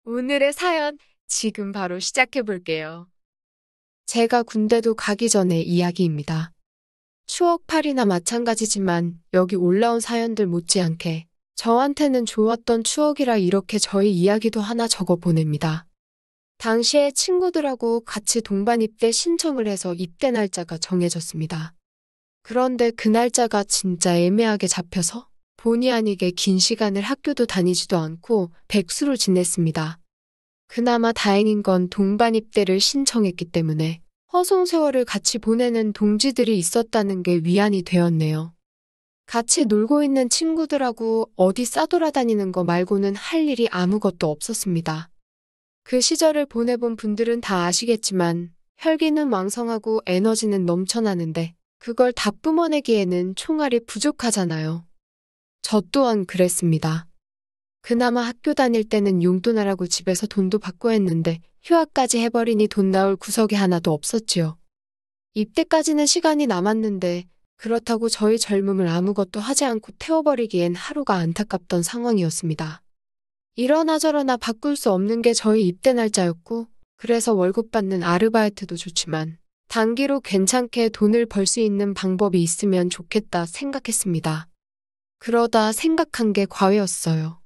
오늘의 사연 지금 바로 시작해 볼게요. 제가 군대도 가기 전에 이야기입니다. 추억팔이나 마찬가지지만 여기 올라온 사연들 못지않게 저한테는 좋았던 추억이라 이렇게 저희 이야기도 하나 적어 보냅니다. 당시에 친구들하고 같이 동반 입대 신청을 해서 입대 날짜가 정해졌습니다. 그런데 그 날짜가 진짜 애매하게 잡혀서 본의 아니게 긴 시간을 학교도 다니지도 않고 백수로 지냈습니다. 그나마 다행인 건 동반 입대를 신청했기 때문에 허송세월을 같이 보내는 동지들이 있었다는 게 위안이 되었네요. 같이 놀고 있는 친구들하고 어디 싸돌아다니는 거 말고는 할 일이 아무것도 없었습니다. 그 시절을 보내본 분들은 다 아시겠지만 혈기는 왕성하고 에너지는 넘쳐나는데 그걸 다 뿜어내기에는 총알이 부족하잖아요. 저 또한 그랬습니다. 그나마 학교 다닐 때는 용돈하라고 집에서 돈도 받고 했는데 휴학까지 해버리니 돈 나올 구석이 하나도 없었지요. 입대까지는 시간이 남았는데 그렇다고 저희 젊음을 아무것도 하지 않고 태워버리기엔 하루가 안타깝던 상황이었습니다. 이러나 저러나 바꿀 수 없는 게 저희 입대 날짜였고 그래서 월급 받는 아르바이트도 좋지만 단기로 괜찮게 돈을 벌 수 있는 방법이 있으면 좋겠다 생각했습니다. 그러다 생각한 게 과외였어요.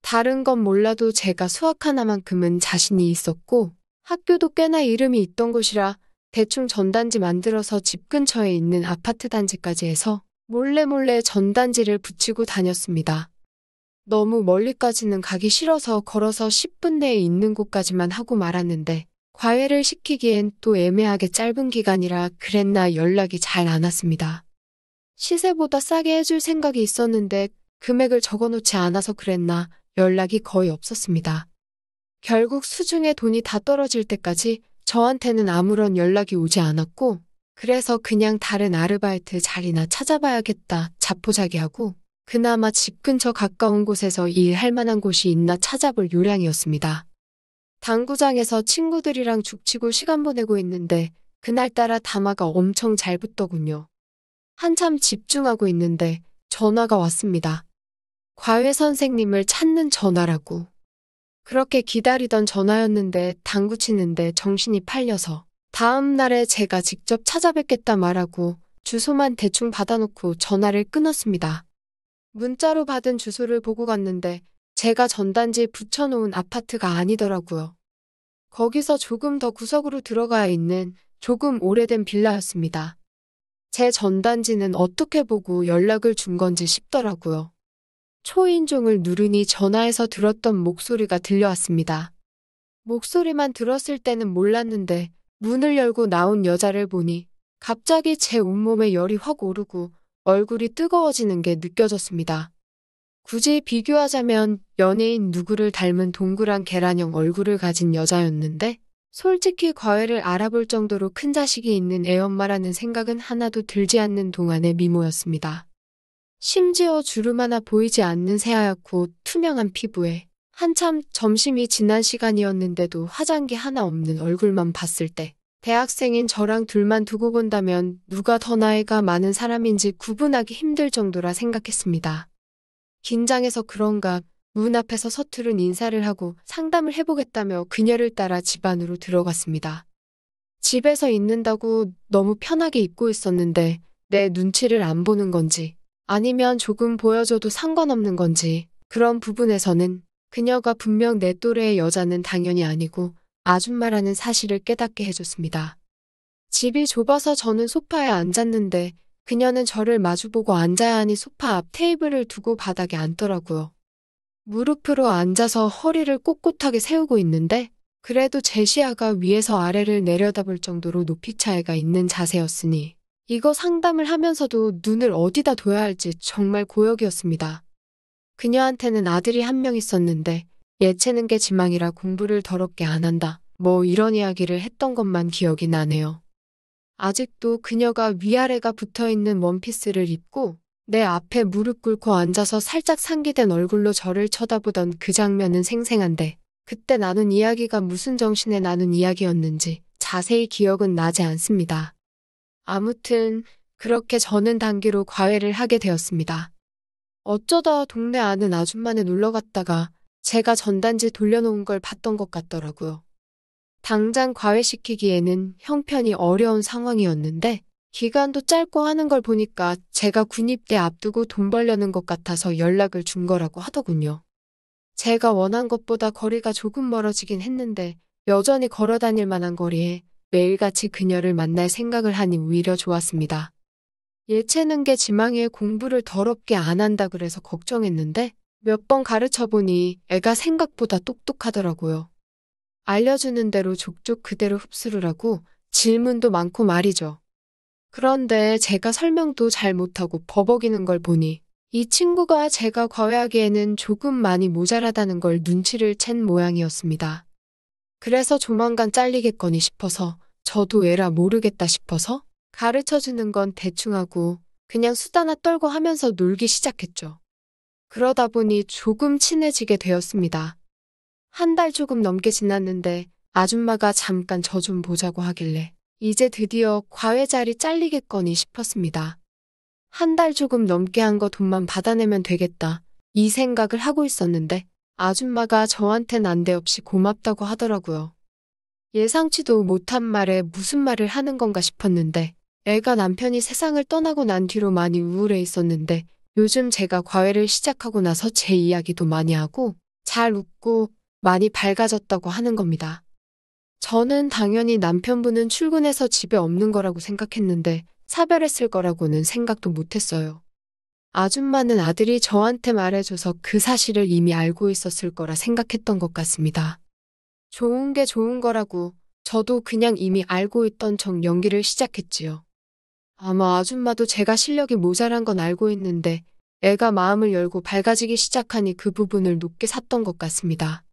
다른 건 몰라도 제가 수학 하나만큼은 자신이 있었고 학교도 꽤나 이름이 있던 곳이라 대충 전단지 만들어서 집 근처에 있는 아파트 단지까지 해서 몰래 전단지를 붙이고 다녔습니다. 너무 멀리까지는 가기 싫어서 걸어서 10분 내에 있는 곳까지만 하고 말았는데 과외를 시키기엔 또 애매하게 짧은 기간이라 그랬나 연락이 잘 안 왔습니다. 시세보다 싸게 해줄 생각이 있었는데 금액을 적어놓지 않아서 그랬나 연락이 거의 없었습니다. 결국 수중에 돈이 다 떨어질 때까지 저한테는 아무런 연락이 오지 않았고 그래서 그냥 다른 아르바이트 자리나 찾아봐야겠다 자포자기하고 그나마 집 근처 가까운 곳에서 일할 만한 곳이 있나 찾아볼 요량이었습니다. 당구장에서 친구들이랑 죽치고 시간 보내고 있는데 그날따라 담화가 엄청 잘 붙더군요. 한참 집중하고 있는데 전화가 왔습니다. 과외 선생님을 찾는 전화라고. 그렇게 기다리던 전화였는데 당구 치는데 정신이 팔려서 다음 날에 제가 직접 찾아뵙겠다 말하고 주소만 대충 받아놓고 전화를 끊었습니다. 문자로 받은 주소를 보고 갔는데 제가 전단지에 붙여놓은 아파트가 아니더라고요. 거기서 조금 더 구석으로 들어가야 있는 조금 오래된 빌라였습니다. 제 전단지는 어떻게 보고 연락을 준 건지 싶더라고요. 초인종을 누르니 전화에서 들었던 목소리가 들려왔습니다. 목소리만 들었을 때는 몰랐는데 문을 열고 나온 여자를 보니 갑자기 제 온몸에 열이 확 오르고 얼굴이 뜨거워지는 게 느껴졌습니다. 굳이 비교하자면 연예인 누구를 닮은 동그란 계란형 얼굴을 가진 여자였는데 솔직히 과외를 알아볼 정도로 큰 자식이 있는 애엄마라는 생각은 하나도 들지 않는 동안의 미모였습니다. 심지어 주름 하나 보이지 않는 새하얗고 투명한 피부에 한참 점심이 지난 시간이었는데도 화장기 하나 없는 얼굴만 봤을 때 대학생인 저랑 둘만 두고 본다면 누가 더 나이가 많은 사람인지 구분하기 힘들 정도라 생각했습니다. 긴장해서 그런가 문 앞에서 서투른 인사를 하고 상담을 해보겠다며 그녀를 따라 집 안으로 들어갔습니다. 집에서 있는다고 너무 편하게 입고 있었는데 내 눈치를 안 보는 건지 아니면 조금 보여줘도 상관없는 건지 그런 부분에서는 그녀가 분명 내 또래의 여자는 당연히 아니고 아줌마라는 사실을 깨닫게 해줬습니다. 집이 좁아서 저는 소파에 앉았는데 그녀는 저를 마주보고 앉아야 하니 소파 앞 테이블을 두고 바닥에 앉더라고요. 무릎으로 앉아서 허리를 꼿꼿하게 세우고 있는데 그래도 제 시야가 위에서 아래를 내려다볼 정도로 높이 차이가 있는 자세였으니 이거 상담을 하면서도 눈을 어디다 둬야 할지 정말 고역이었습니다. 그녀한테는 아들이 한 명 있었는데 예체능 게 지망이라 공부를 더럽게 안 한다. 뭐 이런 이야기를 했던 것만 기억이 나네요. 아직도 그녀가 위아래가 붙어있는 원피스를 입고 내 앞에 무릎 꿇고 앉아서 살짝 상기된 얼굴로 저를 쳐다보던 그 장면은 생생한데 그때 나눈 이야기가 무슨 정신에 나눈 이야기였는지 자세히 기억은 나지 않습니다. 아무튼 그렇게 저는 단기로 과외를 하게 되었습니다. 어쩌다 동네 아는 아줌마네 놀러 갔다가 제가 전단지 돌려놓은 걸 봤던 것 같더라고요. 당장 과외시키기에는 형편이 어려운 상황이었는데 기간도 짧고 하는 걸 보니까 제가 군입대 앞두고 돈 벌려는 것 같아서 연락을 준 거라고 하더군요. 제가 원한 것보다 거리가 조금 멀어지긴 했는데 여전히 걸어 다닐 만한 거리에 매일같이 그녀를 만날 생각을 하니 오히려 좋았습니다. 예체능계 지망이에 공부를 더럽게 안 한다 그래서 걱정했는데 몇 번 가르쳐 보니 애가 생각보다 똑똑하더라고요. 알려주는 대로 족족 그대로 흡수를 하고 질문도 많고 말이죠. 그런데 제가 설명도 잘 못하고 버벅이는 걸 보니 이 친구가 제가 과외하기에는 조금 많이 모자라다는 걸 눈치를 챈 모양이었습니다. 그래서 조만간 잘리겠거니 싶어서 저도 에라 모르겠다 싶어서 가르쳐주는 건 대충 하고 그냥 수다나 떨고 하면서 놀기 시작했죠. 그러다 보니 조금 친해지게 되었습니다. 한 달 조금 넘게 지났는데 아줌마가 잠깐 저 좀 보자고 하길래 이제 드디어 과외 자리 잘리겠거니 싶었습니다. 한 달 조금 넘게 한 거 돈만 받아내면 되겠다 이 생각을 하고 있었는데 아줌마가 저한텐 난데없이 고맙다고 하더라고요. 예상치도 못한 말에 무슨 말을 하는 건가 싶었는데 애가 남편이 세상을 떠나고 난 뒤로 많이 우울해 있었는데 요즘 제가 과외를 시작하고 나서 제 이야기도 많이 하고 잘 웃고 많이 밝아졌다고 하는 겁니다. 저는 당연히 남편분은 출근해서 집에 없는 거라고 생각했는데 사별했을 거라고는 생각도 못했어요. 아줌마는 아들이 저한테 말해줘서 그 사실을 이미 알고 있었을 거라 생각했던 것 같습니다. 좋은 게 좋은 거라고 저도 그냥 이미 알고 있던 척 연기를 시작했지요. 아마 아줌마도 제가 실력이 모자란 건 알고 있는데 애가 마음을 열고 밝아지기 시작하니 그 부분을 높게 샀던 것 같습니다.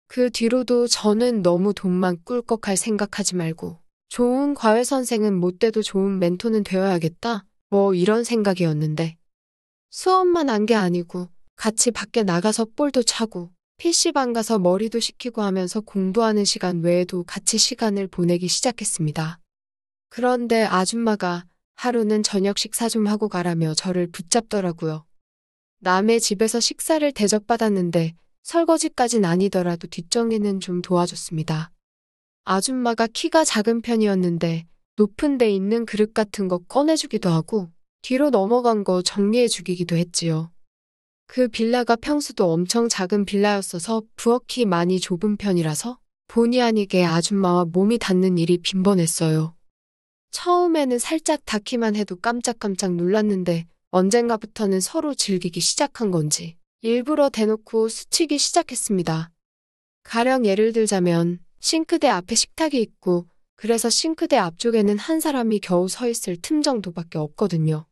그 뒤로도 저는 너무 돈만 꿀꺽할 생각하지 말고 좋은 과외 선생은 못 돼도 좋은 멘토는 되어야겠다 뭐 이런 생각이었는데 수업만 한 게 아니고 같이 밖에 나가서 볼도 차고 PC방 가서 머리도 식히고 하면서 공부하는 시간 외에도 같이 시간을 보내기 시작했습니다. 그런데 아줌마가 하루는 저녁 식사 좀 하고 가라며 저를 붙잡더라고요. 남의 집에서 식사를 대접받았는데 설거지까진 아니더라도 뒷정리는 좀 도와줬습니다. 아줌마가 키가 작은 편이었는데 높은 데 있는 그릇 같은 거 꺼내주기도 하고 뒤로 넘어간 거 정리해주기도 했지요. 그 빌라가 평수도 엄청 작은 빌라였어서 부엌이 많이 좁은 편이라서 본의 아니게 아줌마와 몸이 닿는 일이 빈번했어요. 처음에는 살짝 닿기만 해도 깜짝깜짝 놀랐는데 언젠가부터는 서로 즐기기 시작한 건지 일부러 대놓고 스치기 시작했습니다. 가령 예를 들자면 싱크대 앞에 식탁이 있고 그래서 싱크대 앞쪽에는 한 사람이 겨우 서 있을 틈 정도밖에 없거든요.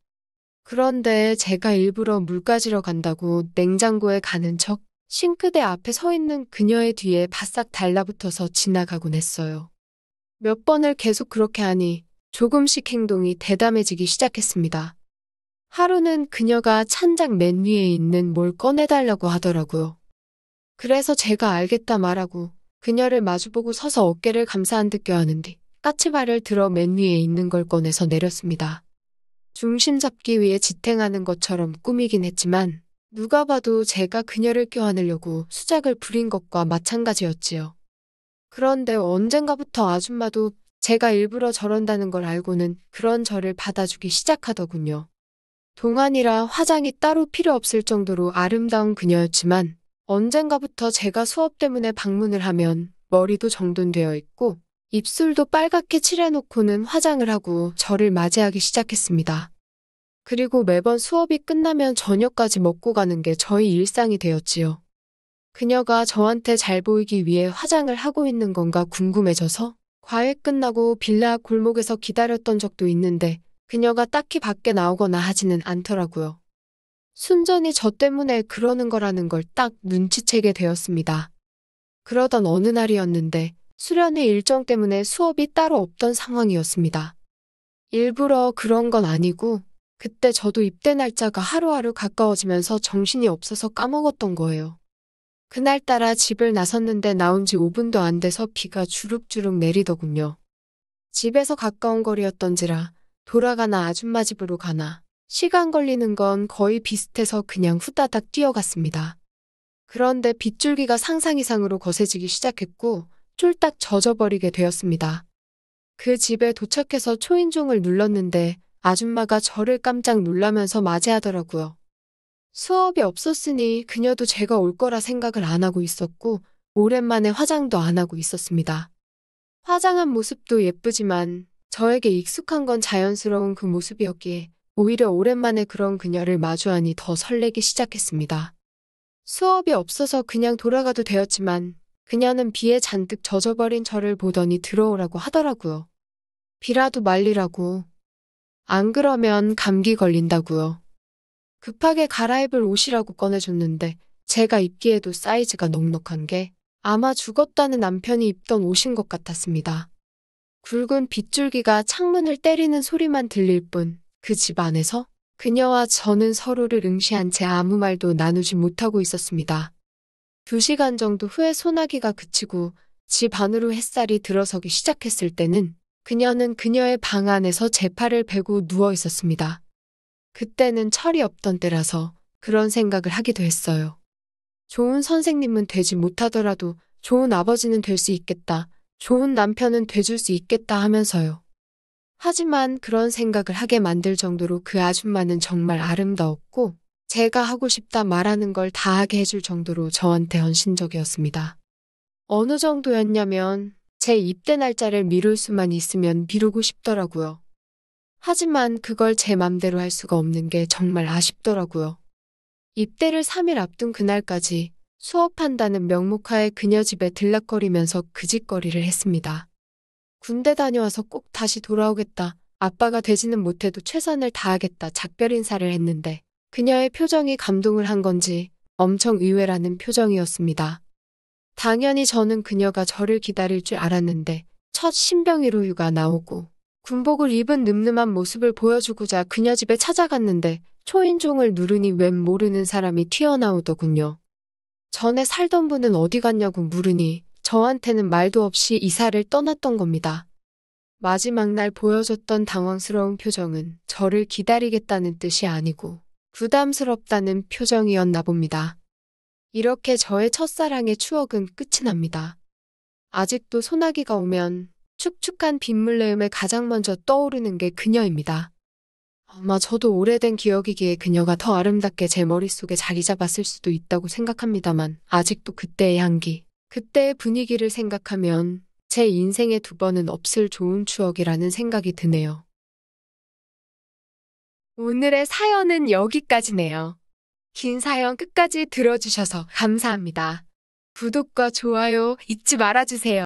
그런데 제가 일부러 물 가지러 간다고 냉장고에 가는 척 싱크대 앞에 서 있는 그녀의 뒤에 바싹 달라붙어서 지나가곤 했어요. 몇 번을 계속 그렇게 하니 조금씩 행동이 대담해지기 시작했습니다. 하루는 그녀가 찬장 맨 위에 있는 뭘 꺼내달라고 하더라고요. 그래서 제가 알겠다 말하고 그녀를 마주보고 서서 어깨를 감싸 안 듯 껴안은 뒤 까치발을 들어 맨 위에 있는 걸 꺼내서 내렸습니다. 중심 잡기 위해 지탱하는 것처럼 꾸미긴 했지만 누가 봐도 제가 그녀를 껴안으려고 수작을 부린 것과 마찬가지였지요. 그런데 언젠가부터 아줌마도 제가 일부러 저런다는 걸 알고는 그런 저를 받아주기 시작하더군요. 동안이라 화장이 따로 필요 없을 정도로 아름다운 그녀였지만 언젠가부터 제가 수업 때문에 방문을 하면 머리도 정돈되어 있고 입술도 빨갛게 칠해놓고는 화장을 하고 저를 맞이하기 시작했습니다. 그리고 매번 수업이 끝나면 저녁까지 먹고 가는 게 저희 일상이 되었지요. 그녀가 저한테 잘 보이기 위해 화장을 하고 있는 건가 궁금해져서 과외 끝나고 빌라 골목에서 기다렸던 적도 있는데 그녀가 딱히 밖에 나오거나 하지는 않더라고요. 순전히 저 때문에 그러는 거라는 걸 딱 눈치채게 되었습니다. 그러던 어느 날이었는데 수련회 일정 때문에 수업이 따로 없던 상황이었습니다. 일부러 그런 건 아니고 그때 저도 입대 날짜가 하루하루 가까워지면서 정신이 없어서 까먹었던 거예요. 그날따라 집을 나섰는데 나온 지 5분도 안 돼서 비가 주룩주룩 내리더군요. 집에서 가까운 거리였던지라 돌아가나 아줌마 집으로 가나 시간 걸리는 건 거의 비슷해서 그냥 후다닥 뛰어갔습니다. 그런데 빗줄기가 상상 이상으로 거세지기 시작했고 쫄딱 젖어버리게 되었습니다. 그 집에 도착해서 초인종을 눌렀는데 아줌마가 저를 깜짝 놀라면서 맞이하더라고요. 수업이 없었으니 그녀도 제가 올 거라 생각을 안 하고 있었고 오랜만에 화장도 안 하고 있었습니다. 화장한 모습도 예쁘지만 저에게 익숙한 건 자연스러운 그 모습이었기에 오히려 오랜만에 그런 그녀를 마주하니 더 설레기 시작했습니다. 수업이 없어서 그냥 돌아가도 되었지만 그녀는 비에 잔뜩 젖어버린 저를 보더니 들어오라고 하더라고요. 비라도 말리라고. 안 그러면 감기 걸린다고요. 급하게 갈아입을 옷이라고 꺼내줬는데 제가 입기에도 사이즈가 넉넉한 게 아마 죽었다는 남편이 입던 옷인 것 같았습니다. 굵은 빗줄기가 창문을 때리는 소리만 들릴 뿐 그 집 안에서 그녀와 저는 서로를 응시한 채 아무 말도 나누지 못하고 있었습니다. 2시간 정도 후에 소나기가 그치고 집 안으로 햇살이 들어서기 시작했을 때는 그녀는 그녀의 방 안에서 제 팔을 베고 누워 있었습니다. 그때는 철이 없던 때라서 그런 생각을 하기도 했어요. 좋은 선생님은 되지 못하더라도 좋은 아버지는 될 수 있겠다. 좋은 남편은 돼줄 수 있겠다 하면서요. 하지만 그런 생각을 하게 만들 정도로 그 아줌마는 정말 아름다웠고 제가 하고 싶다 말하는 걸 다 하게 해줄 정도로 저한테 헌신적이었습니다. 어느 정도였냐면 제 입대 날짜를 미룰 수만 있으면 미루고 싶더라고요. 하지만 그걸 제 맘대로 할 수가 없는 게 정말 아쉽더라고요. 입대를 3일 앞둔 그날까지 수업한다는 명목하에 그녀 집에 들락거리면서 그 짓거리를 했습니다. 군대 다녀와서 꼭 다시 돌아오겠다. 아빠가 되지는 못해도 최선을 다하겠다. 작별 인사를 했는데 그녀의 표정이 감동을 한 건지 엄청 의외라는 표정이었습니다. 당연히 저는 그녀가 저를 기다릴 줄 알았는데 첫 신병위로 휴가 나오고 군복을 입은 늠름한 모습을 보여주고자 그녀 집에 찾아갔는데 초인종을 누르니 웬 모르는 사람이 튀어나오더군요. 전에 살던 분은 어디 갔냐고 물으니 저한테는 말도 없이 이사를 떠났던 겁니다. 마지막 날 보여줬던 당황스러운 표정은 저를 기다리겠다는 뜻이 아니고 부담스럽다는 표정이었나 봅니다. 이렇게 저의 첫사랑의 추억은 끝이 납니다. 아직도 소나기가 오면 축축한 빗물내음에 가장 먼저 떠오르는 게 그녀입니다. 아마 저도 오래된 기억이기에 그녀가 더 아름답게 제 머릿속에 자리 잡았을 수도 있다고 생각합니다만 아직도 그때의 향기, 그때의 분위기를 생각하면 제 인생에 2번은 없을 좋은 추억이라는 생각이 드네요. 오늘의 사연은 여기까지네요. 긴 사연 끝까지 들어주셔서 감사합니다. 구독과 좋아요 잊지 말아주세요.